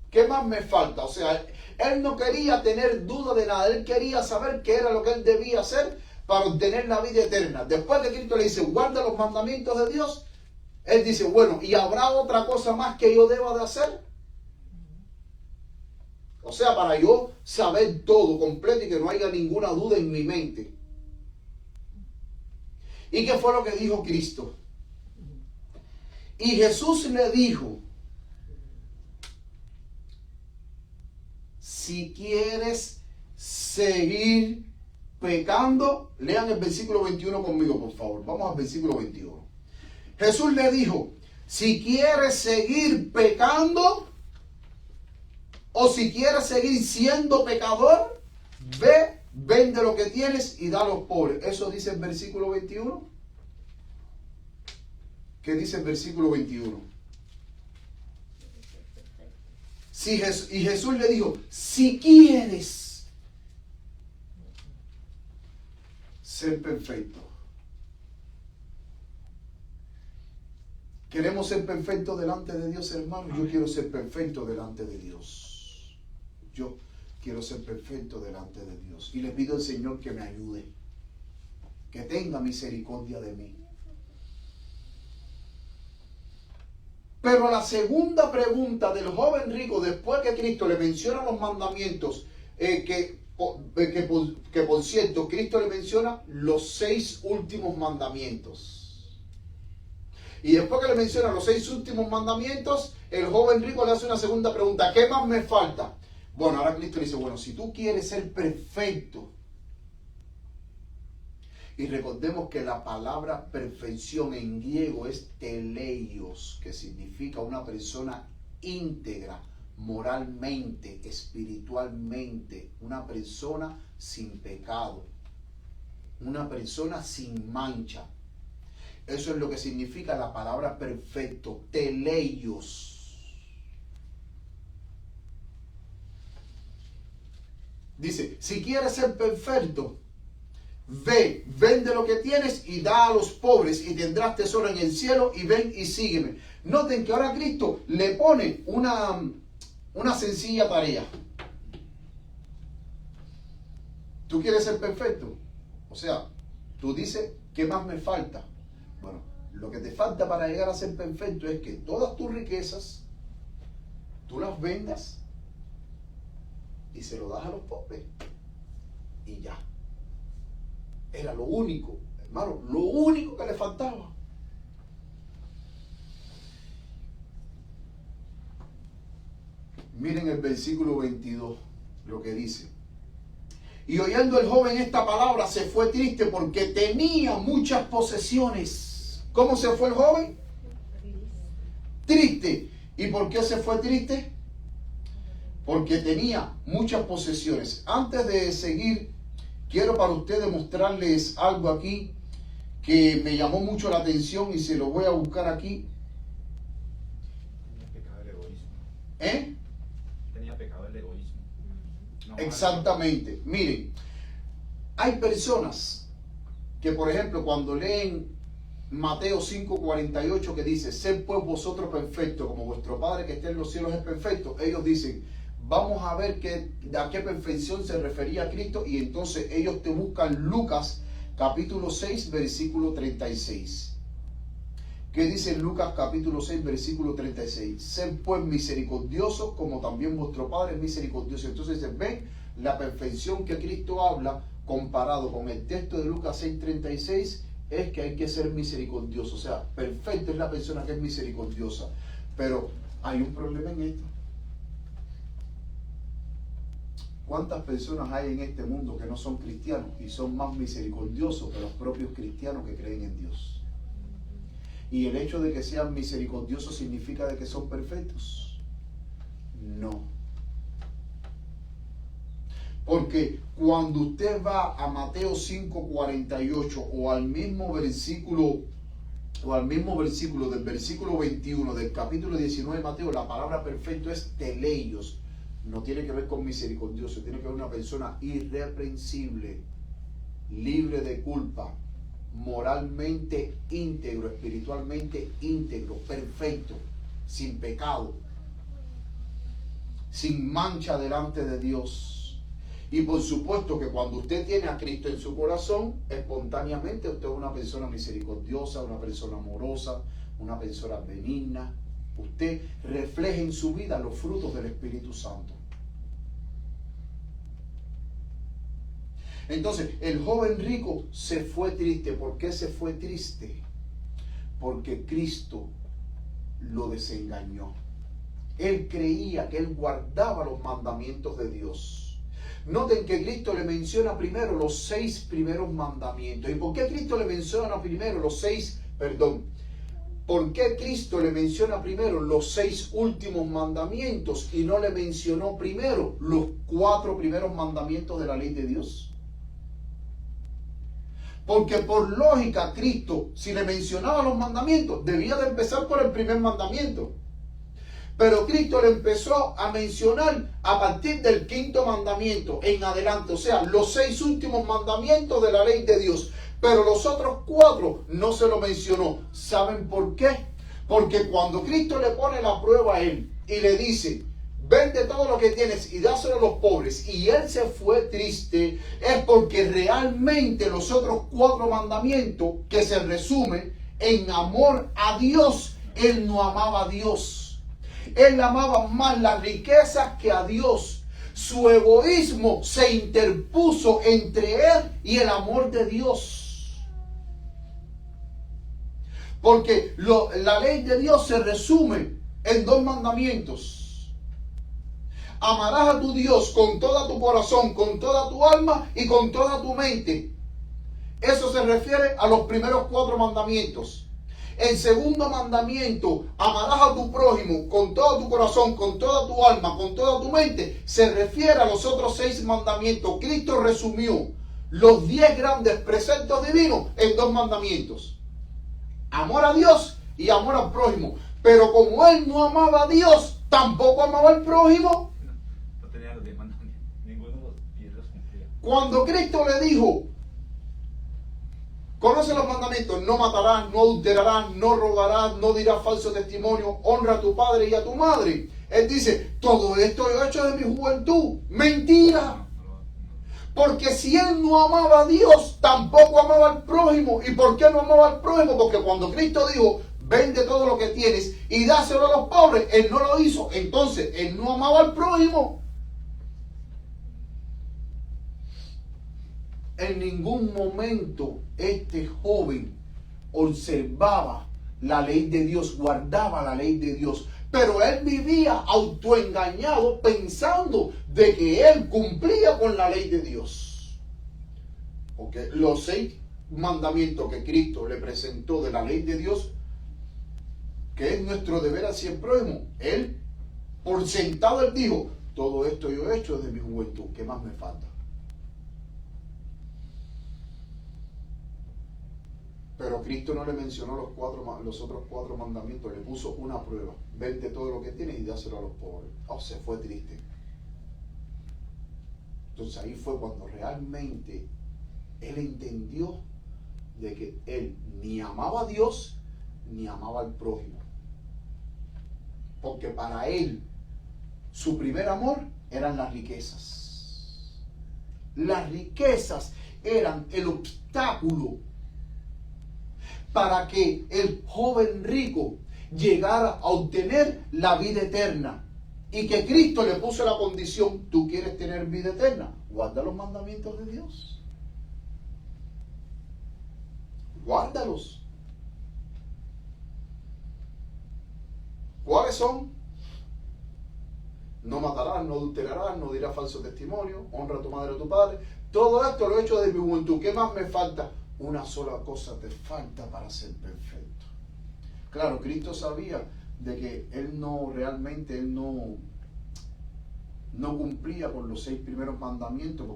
¿Qué más me falta? O sea, él no quería tener duda de nada, él quería saber qué era lo que él debía hacer para obtener la vida eterna. Después que Cristo le dice, guarda los mandamientos de Dios, él dice, bueno, ¿y habrá otra cosa más que yo deba de hacer? O sea, para yo saber todo completo y que no haya ninguna duda en mi mente. ¿Y qué fue lo que dijo Cristo? Y Jesús le dijo, si quieres seguir pecando, lean el versículo 21 conmigo, por favor. Vamos al versículo 21. Jesús le dijo, si quieres seguir pecando, o si quieres seguir siendo pecador, ve, vende lo que tienes y da a los pobres. Eso dice el versículo 21. ¿Qué dice el versículo 21? Y Jesús le dijo, si quieres ser perfecto. ¿Queremos ser perfectos delante de Dios, hermano? Yo quiero ser perfecto delante de Dios. Yo quiero ser perfecto delante de Dios. Y le pido al Señor que me ayude. Que tenga misericordia de mí. Pero la segunda pregunta del joven rico, después que Cristo le menciona los mandamientos, que por cierto, Cristo le menciona los 6 últimos mandamientos. Y después que le menciona los 6 últimos mandamientos, el joven rico le hace una segunda pregunta. ¿Qué más me falta? Bueno, ahora Cristo le dice, bueno, si tú quieres ser perfecto, y recordemos que la palabra perfección en griego es teleios, que significa una persona íntegra, moralmente, espiritualmente, una persona sin pecado, una persona sin mancha. Eso es lo que significa la palabra perfecto, teleios. Dice, si quieres ser perfecto, ve, vende lo que tienes y da a los pobres y tendrás tesoro en el cielo y ven y sígueme. Noten que ahora Cristo le pone una sencilla tarea. ¿Tú quieres ser perfecto? O sea, tú dices, ¿qué más me falta? Bueno, lo que te falta para llegar a ser perfecto es que todas tus riquezas, tú las vendas y se lo das a los pobres. Y ya. Era lo único, hermano, lo único que le faltaba. Miren el versículo 22, lo que dice. Y oyendo el joven esta palabra se fue triste porque tenía muchas posesiones. ¿Cómo se fue el joven? Triste. ¿Y por qué se fue triste? Porque tenía muchas posesiones. Antes de seguir, quiero para ustedes mostrarles algo aquí que me llamó mucho la atención y se lo voy a buscar aquí. Tenía pecado del egoísmo. ¿Eh? Tenía pecado del egoísmo. No, Exactamente. Miren, hay personas que, por ejemplo, cuando leen Mateo 5:48 que dice, sed pues vosotros perfectos, como vuestro Padre que está en los cielos es perfecto, ellos dicen, vamos a ver a qué perfección se refería Cristo, y entonces ellos te buscan Lucas capítulo 6 versículo 36. ¿Qué dice Lucas capítulo 6 versículo 36? Sed pues misericordiosos como también vuestro Padre es misericordioso. Entonces ven la perfección que Cristo habla comparado con el texto de Lucas 6:36 es que hay que ser misericordioso. O sea, perfecta es la persona que es misericordiosa. Pero hay un problema en esto. ¿Cuántas personas hay en este mundo que no son cristianos y son más misericordiosos que los propios cristianos que creen en Dios? ¿Y el hecho de que sean misericordiosos significa de que son perfectos? No. Porque cuando usted va a Mateo 5:48 o al mismo versículo del versículo 21 del capítulo 19 de Mateo, la palabra perfecto es teleios. No tiene que ver con misericordioso, tiene que ver con una persona irreprensible, libre de culpa, moralmente íntegro, espiritualmente íntegro, perfecto, sin pecado, sin mancha delante de Dios. Y por supuesto que cuando usted tiene a Cristo en su corazón, espontáneamente usted es una persona misericordiosa, una persona amorosa, una persona benigna. Usted refleja en su vida los frutos del Espíritu Santo. Entonces, el joven rico se fue triste. ¿Por qué se fue triste? Porque Cristo lo desengañó. Él creía que él guardaba los mandamientos de Dios. Noten que Cristo le menciona primero los 6 primeros mandamientos. ¿Y por qué Cristo le menciona primero ¿Por qué Cristo le menciona primero los 6 últimos mandamientos y no le mencionó primero los 4 primeros mandamientos de la ley de Dios? Porque por lógica Cristo, si le mencionaba los mandamientos, debía de empezar por el primer mandamiento. Pero Cristo le empezó a mencionar a partir del 5.º mandamiento en adelante. O sea, los 6 últimos mandamientos de la ley de Dios. Pero los otros 4 no se lo mencionó. ¿Saben por qué? Porque cuando Cristo le pone la prueba a él y le dice, vende todo lo que tienes y dáselo a los pobres, y él se fue triste, es porque realmente los otros 4 mandamientos, que se resumen en amor a Dios, él no amaba a Dios. Él amaba más las riquezas que a Dios. Su egoísmo se interpuso entre él y el amor de Dios. Porque la ley de Dios se resume en 2 mandamientos. Amarás a tu Dios con todo tu corazón, con toda tu alma y con toda tu mente. Eso se refiere a los primeros 4 mandamientos. El segundo mandamiento, amarás a tu prójimo con todo tu corazón, con toda tu alma, con toda tu mente, se refiere a los otros 6 mandamientos. Cristo resumió los 10 grandes preceptos divinos en 2 mandamientos. Amor a Dios y amor al prójimo. Pero como él no amaba a Dios, tampoco amaba al prójimo. No tenía los 10 mandamientos. Ninguno de los cumplía. Cuando Cristo le dijo, conoce los mandamientos, no matarás, no adulterarás, no robarás, no dirás falso testimonio, honra a tu padre y a tu madre. Él dice, todo esto yo he hecho de mi juventud. Mentira. Porque si él no amaba a Dios, tampoco amaba al prójimo. ¿Y por qué no amaba al prójimo? Porque cuando Cristo dijo, vende todo lo que tienes y dáselo a los pobres, él no lo hizo. Entonces, él no amaba al prójimo. En ningún momento este joven observaba la ley de Dios, guardaba la ley de Dios. Pero él vivía autoengañado pensando de que él cumplía con la ley de Dios. Porque los 6 mandamientos que Cristo le presentó de la ley de Dios, que es nuestro deber hacia el prójimo, él por sentado él dijo, todo esto yo he hecho desde mi juventud, ¿qué más me falta? Pero Cristo no le mencionó los otros 4 mandamientos, le puso una prueba. Vende todo lo que tienes y dáselo a los pobres. Se fue triste. Entonces ahí fue cuando realmente él entendió de que él ni amaba a Dios ni amaba al prójimo. Porque para él su primer amor eran las riquezas. Las riquezas eran el obstáculo para que el joven rico llegara a obtener la vida eterna. Y que Cristo le puso la condición, ¿tú quieres tener vida eterna? Guarda los mandamientos de Dios. Guárdalos. ¿Cuáles son? No matarás, no adulterarás, no dirás falso testimonio, honra a tu madre y a tu padre. Todo esto lo he hecho desde mi juventud. ¿Qué más me falta? Una sola cosa te falta para ser perfecto. Claro, Cristo sabía de que Él no cumplía con los 6 primeros mandamientos,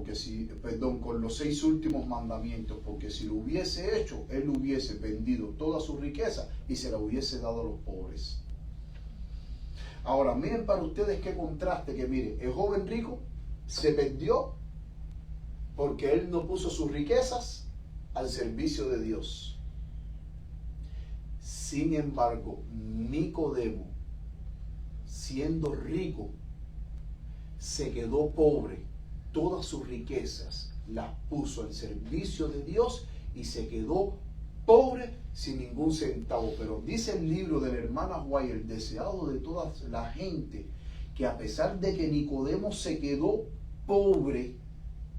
con los 6 últimos mandamientos, porque si lo hubiese hecho, Él hubiese vendido toda su riqueza y se la hubiese dado a los pobres. Ahora, miren para ustedes qué contraste, que miren, el joven rico se perdió porque él no puso sus riquezas al servicio de Dios. Sin embargo, Nicodemo, siendo rico, se quedó pobre. Todas sus riquezas las puso al servicio de Dios y se quedó pobre sin ningún centavo. Pero dice el libro de la hermana White, el deseado de toda la gente, que a pesar de que Nicodemo se quedó pobre,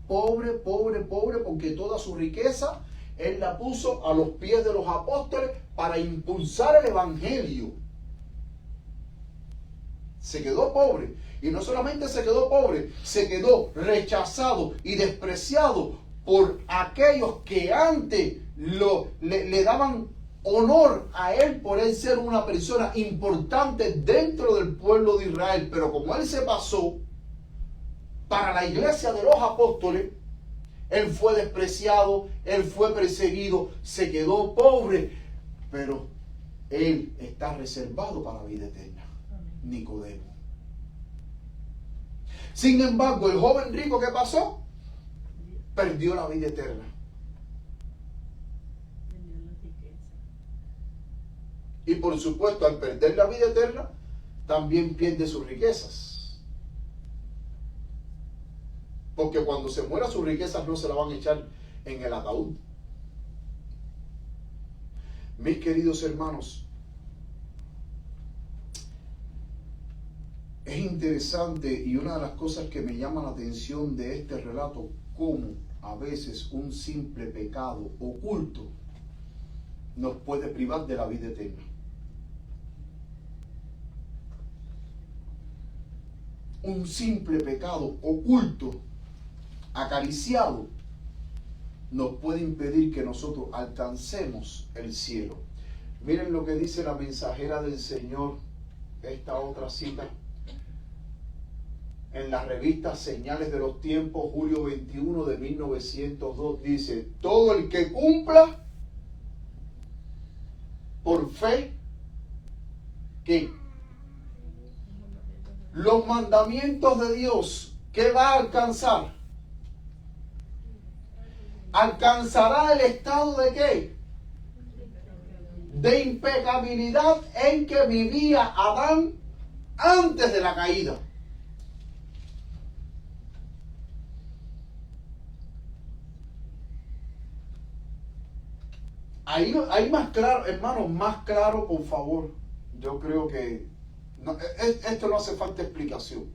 porque toda su riqueza él la puso a los pies de los apóstoles para impulsar el evangelio. Se quedó pobre. Y no solamente se quedó pobre, se quedó rechazado y despreciado por aquellos que antes le daban honor a él por él ser una persona importante dentro del pueblo de Israel. Pero como él se pasó para la iglesia de los apóstoles, él fue despreciado, él fue perseguido, se quedó pobre, pero él está reservado para la vida eterna. Nicodemo. Sin embargo, el joven rico, ¿qué pasó? Perdió la vida eterna. Y por supuesto, al perder la vida eterna, también pierde sus riquezas. Porque cuando se muera, sus riquezas no se las van a echar en el ataúd. Mis queridos hermanos, es interesante y una de las cosas que me llama la atención de este relato, cómo a veces un simple pecado oculto nos puede privar de la vida eterna. Un simple pecado oculto, acariciado, nos puede impedir que nosotros alcancemos el cielo. Miren lo que dice la mensajera del Señor, esta otra cita, en la revista Señales de los Tiempos, julio 21 de 1902, dice: todo el que cumpla por fe que los mandamientos de Dios, ¿qué va a alcanzar? Alcanzará el estado de ¿qué? De impecabilidad en que vivía Adán antes de la caída. Ahí más claro, hermanos, más claro, por favor. Yo creo que esto no hace falta explicación.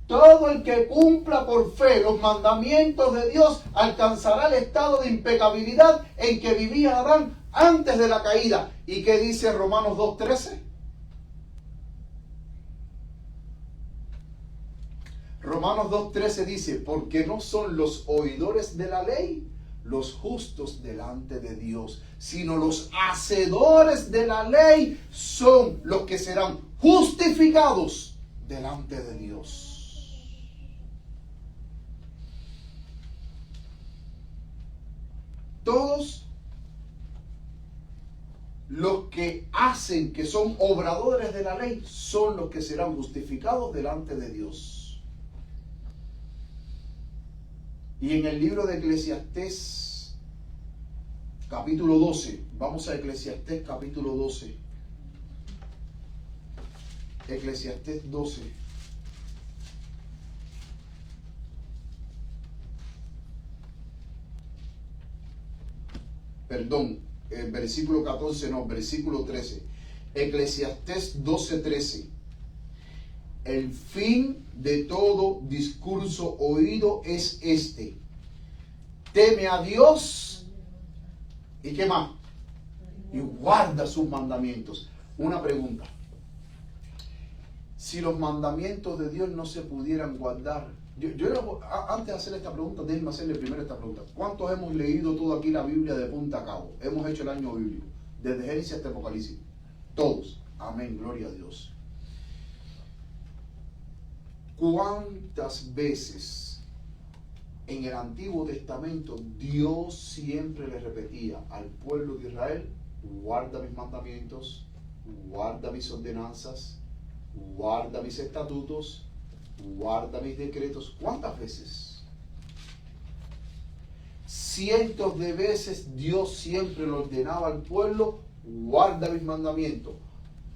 Todo el que cumpla por fe los mandamientos de Dios alcanzará el estado de impecabilidad en que vivía Adán antes de la caída. ¿Y qué dice Romanos 2:13? Romanos 2:13 dice: porque no son los oidores de la ley los justos delante de Dios, sino los hacedores de la ley son los que serán justificados delante de Dios. Todos los que hacen, que son obradores de la ley, son los que serán justificados delante de Dios. Y en el libro de Eclesiastés, capítulo 12, vamos a Eclesiastés capítulo 12. Eclesiastés 12. Perdón, versículo 14, no, versículo 13. Eclesiastés 12:13. El fin de todo discurso oído es este: teme a Dios ¿Y qué más? Y guarda sus mandamientos. Una pregunta. Si los mandamientos de Dios no se pudieran guardar, antes de hacer esta pregunta, déjenme hacerle primero esta pregunta. ¿Cuántos hemos leído todo aquí la Biblia de punta a cabo? Hemos hecho el año bíblico, desde Génesis hasta Apocalipsis. Todos. Amén, gloria a Dios. ¿Cuántas veces en el Antiguo Testamento Dios siempre le repetía al pueblo de Israel: guarda mis mandamientos, guarda mis ordenanzas, guarda mis estatutos, guarda mis decretos? ¿Cuántas veces? Cientos de veces Dios siempre le ordenaba al pueblo: guarda mis mandamientos,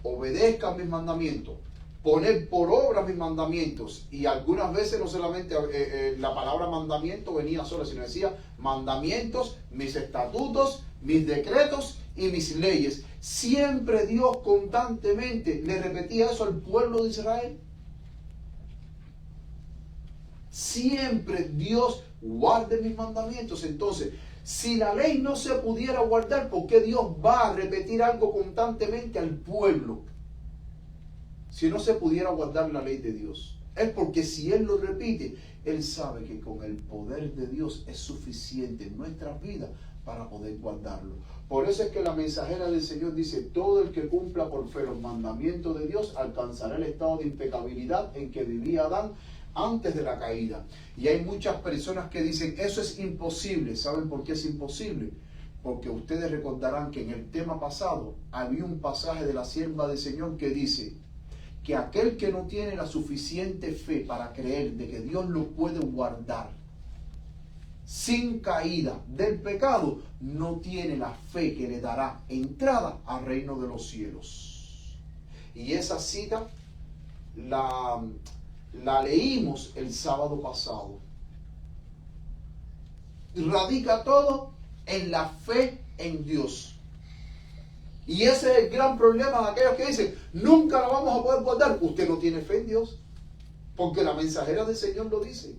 obedezcan mis mandamientos, poner por obra mis mandamientos. Y algunas veces no solamente la palabra mandamiento venía sola, sino decía mandamientos, mis estatutos, mis decretos y mis leyes. Siempre Dios constantemente le repetía eso al pueblo de Israel. Siempre Dios: guarde mis mandamientos. Entonces, si la ley no se pudiera guardar, ¿por qué Dios va a repetir algo constantemente al pueblo? Si no se pudiera guardar la ley de Dios, es porque si Él lo repite, Él sabe que con el poder de Dios es suficiente en nuestras vidas para poder guardarlo. Por eso es que la mensajera del Señor dice: todo el que cumpla por fe los mandamientos de Dios alcanzará el estado de impecabilidad en que vivía Adán antes de la caída. Y hay muchas personas que dicen: eso es imposible. ¿Saben por qué es imposible? Porque ustedes recordarán que en el tema pasado había un pasaje de la sierva del Señor que dice que aquel que no tiene la suficiente fe para creer de que Dios lo puede guardar sin caída del pecado, no tiene la fe que le dará entrada al reino de los cielos. Y esa cita la leímos el sábado pasado. Radica todo en la fe en Dios. Y ese es el gran problema de aquellos que dicen: nunca lo vamos a poder guardar. Usted no tiene fe en Dios, porque la mensajera del Señor lo dice.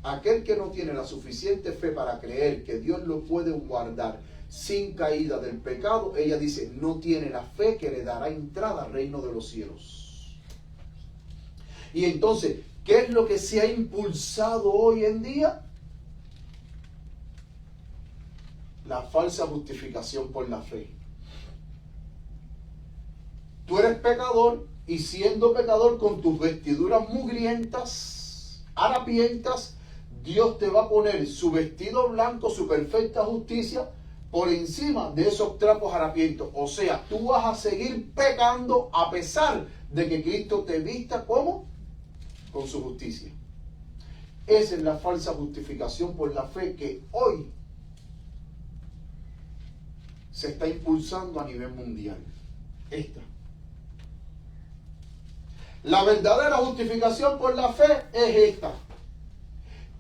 Aquel que no tiene la suficiente fe para creer que Dios lo puede guardar sin caída del pecado, ella dice, no tiene la fe que le dará entrada al reino de los cielos. Y entonces, ¿qué es lo que se ha impulsado hoy en día? La falsa justificación por la fe. Tú eres pecador, y siendo pecador con tus vestiduras mugrientas, harapientas, Dios te va a poner su vestido blanco, su perfecta justicia, por encima de esos trapos harapientos. O sea, tú vas a seguir pecando a pesar de que Cristo te vista como con su justicia. Esa es la falsa justificación por la fe que hoy se está impulsando a nivel mundial. Esta. La verdadera justificación por la fe es esta.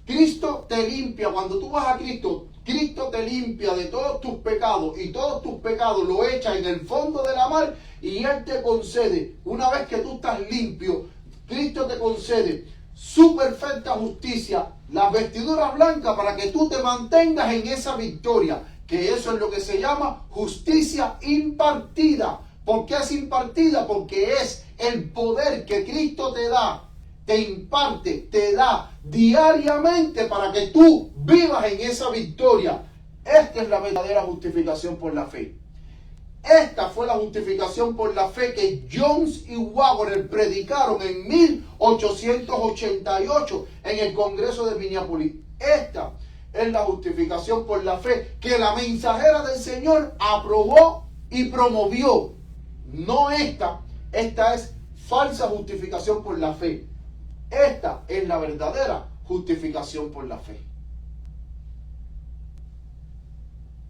Cristo te limpia. Cuando tú vas a Cristo, Cristo te limpia de todos tus pecados, y todos tus pecados lo echa en el fondo de la mar, y Él te concede, una vez que tú estás limpio, Cristo te concede su perfecta justicia, las vestiduras blancas, para que tú te mantengas en esa victoria, que eso es lo que se llama justicia impartida. ¿Por qué es impartida? Porque es el poder que Cristo te da, te imparte, te da diariamente para que tú vivas en esa victoria. Esta es la verdadera justificación por la fe. Esta fue la justificación por la fe que Jones y Wagner predicaron en 1888 en el Congreso de Minneapolis. Esta es la justificación por la fe que la mensajera del Señor aprobó y promovió. No esta es falsa justificación por la fe. Esta es la verdadera justificación por la fe.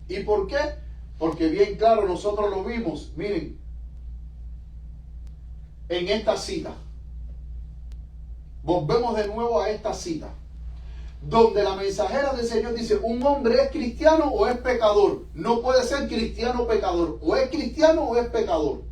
¿Y por qué? Porque bien claro nosotros lo vimos, miren, en esta cita. Volvemos de nuevo a esta cita, donde la mensajera del Señor dice, un hombre es cristiano o es pecador. No puede ser cristiano o pecador. O es cristiano o es pecador.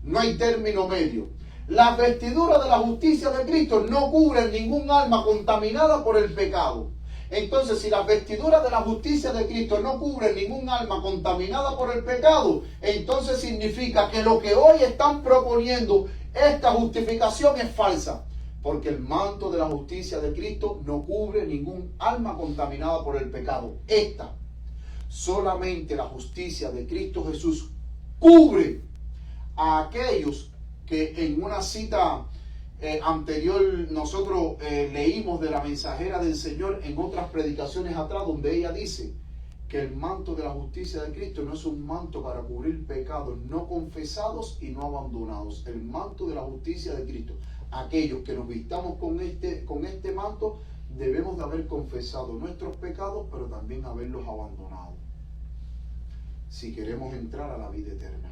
No hay término medio. Las vestiduras de la justicia de Cristo no cubren ningún alma contaminada por el pecado. Entonces, si las vestiduras de la justicia de Cristo no cubren ningún alma contaminada por el pecado, entonces significa que lo que hoy están proponiendo, esta justificación es falsa. Porque el manto de la justicia de Cristo no cubre ningún alma contaminada por el pecado. Solamente la justicia de Cristo Jesús cubre a aquellos que en una cita anterior nosotros leímos de la mensajera del Señor en otras predicaciones atrás, donde ella dice que el manto de la justicia de Cristo no es un manto para cubrir pecados no confesados y no abandonados. El manto de la justicia de Cristo, aquellos que nos vistamos con este manto, debemos de haber confesado nuestros pecados, pero también haberlos abandonado, si queremos entrar a la vida eterna.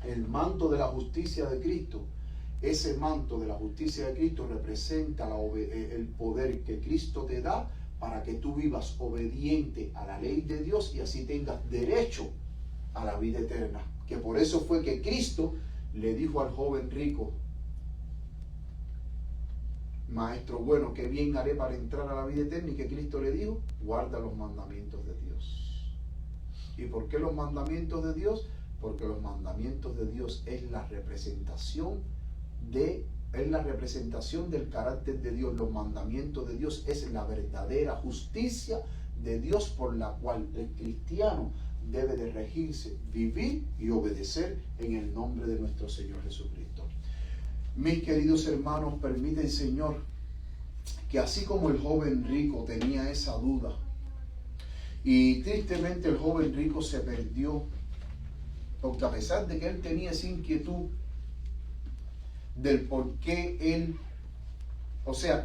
El manto de la justicia de Cristo, ese manto de la justicia de Cristo representa el poder que Cristo te da para que tú vivas obediente a la ley de Dios y así tengas derecho a la vida eterna. Que por eso fue que Cristo le dijo al joven rico: Maestro bueno, ¿qué bien haré para entrar a la vida eterna? Y que Cristo le dijo: guarda los mandamientos de Dios. ¿Y por qué los mandamientos de Dios? Porque los mandamientos de Dios es la representación del carácter de Dios. Los mandamientos de Dios es la verdadera justicia de Dios por la cual el cristiano debe de regirse, vivir y obedecer en el nombre de nuestro Señor Jesucristo. Mis queridos hermanos, permite el Señor que así como el joven rico tenía esa duda, y tristemente el joven rico se perdió, porque a pesar de que él tenía esa inquietud del por qué él,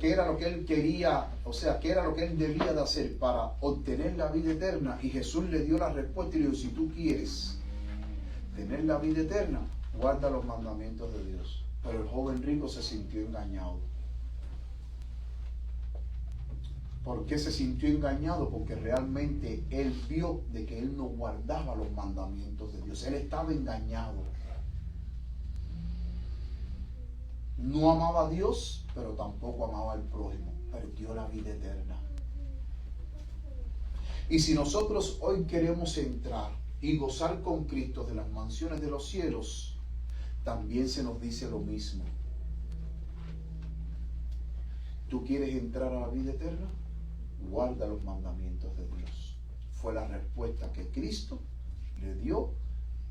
qué era lo que él quería, qué era lo que él debía de hacer para obtener la vida eterna, y Jesús le dio la respuesta y le dijo: si tú quieres tener la vida eterna, guarda los mandamientos de Dios. Pero el joven rico se sintió engañado. ¿Por qué se sintió engañado? Porque realmente él vio de que él no guardaba los mandamientos de Dios. Él estaba engañado. No amaba a Dios, pero tampoco amaba al prójimo. Perdió la vida eterna. Y si nosotros hoy queremos entrar y gozar con Cristo de las mansiones de los cielos, también se nos dice lo mismo. ¿Tú quieres entrar a la vida eterna? Guarda los mandamientos de Dios. Fue la respuesta que Cristo le dio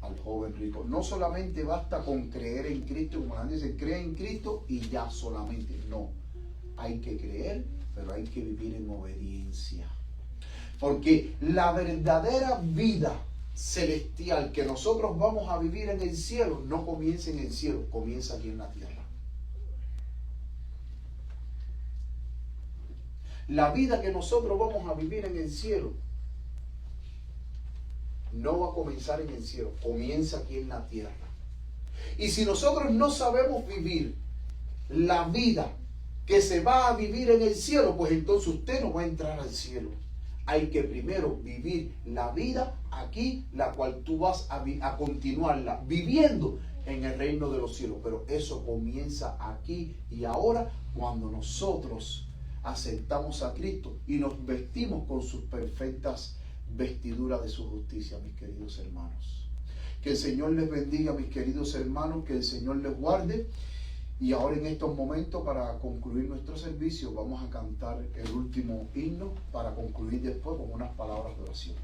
al joven rico. No solamente basta con creer en Cristo, como la gente dice, cree en Cristo y ya solamente. No, hay que creer, pero hay que vivir en obediencia. Porque la verdadera vida celestial que nosotros vamos a vivir en el cielo no comienza en el cielo, comienza aquí en la tierra. La vida que nosotros vamos a vivir en el cielo no va a comenzar en el cielo, comienza aquí en la tierra. Y si nosotros no sabemos vivir la vida que se va a vivir en el cielo, pues entonces usted no va a entrar al cielo. Hay que primero vivir la vida aquí, la cual tú vas a continuarla viviendo en el reino de los cielos. Pero eso comienza aquí y ahora, cuando nosotros aceptamos a Cristo y nos vestimos con sus perfectas vestiduras de su justicia, mis queridos hermanos. Que el Señor les bendiga, mis queridos hermanos, que el Señor les guarde. Y ahora en estos momentos, para concluir nuestro servicio, vamos a cantar el último himno para concluir después con unas palabras de oración.